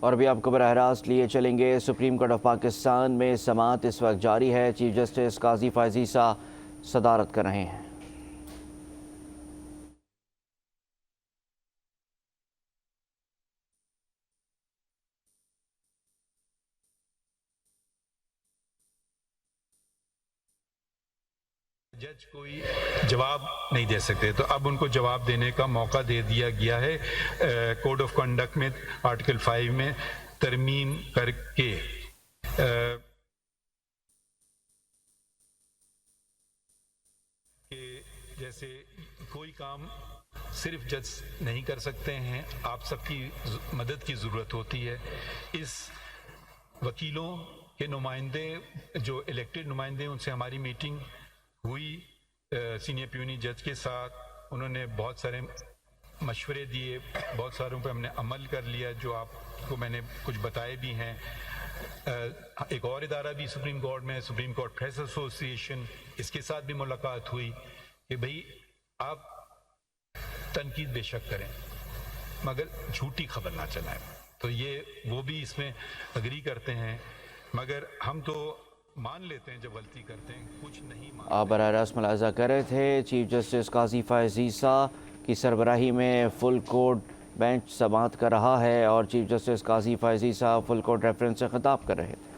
اور ابھی آپ کو براہ راست لیے چلیں گے سپریم کورٹ آف پاکستان میں سماعت اس وقت جاری ہے۔ چیف جسٹس قاضی فائز عیسیٰ صدارت کر رہے ہیں۔ جج کوئی جواب نہیں دے سکتے، تو اب ان کو جواب دینے کا موقع دے دیا گیا ہے کوڈ آف کنڈکٹ میں آرٹیکل 5 میں ترمیم کر کے۔ کہ جیسے کوئی کام صرف جج نہیں کر سکتے ہیں، آپ سب کی مدد کی ضرورت ہوتی ہے۔ اس وکیلوں کے نمائندے جو الیکٹڈ نمائندے، ان سے ہماری میٹنگ ہوئی سینئر پیونی جج کے ساتھ، انہوں نے بہت سارے مشورے دیے، بہت ساروں پہ ہم نے عمل کر لیا، جو آپ کو میں نے کچھ بتائے بھی ہیں۔ ایک اور ادارہ بھی سپریم کورٹ میں، سپریم کورٹ پریس ایسوسی ایشن، اس کے ساتھ بھی ملاقات ہوئی کہ بھئی آپ تنقید بے شک کریں مگر جھوٹی خبر نہ چلائیں، تو یہ وہ بھی اس میں اگری کرتے ہیں، مگر ہم تو مان لیتے ہیں جب غلطی کرتے ہیں، کچھ نہیں مانتے۔ آپ براہ راست ملاحظہ کر رہے تھے چیف جسٹس قاضی فائز عیسیٰ کی سربراہی میں فل کورٹ بینچ سماعت کر رہا ہے، اور چیف جسٹس قاضی فائز عیسیٰ فل کورٹ ریفرنس سے خطاب کر رہے تھے۔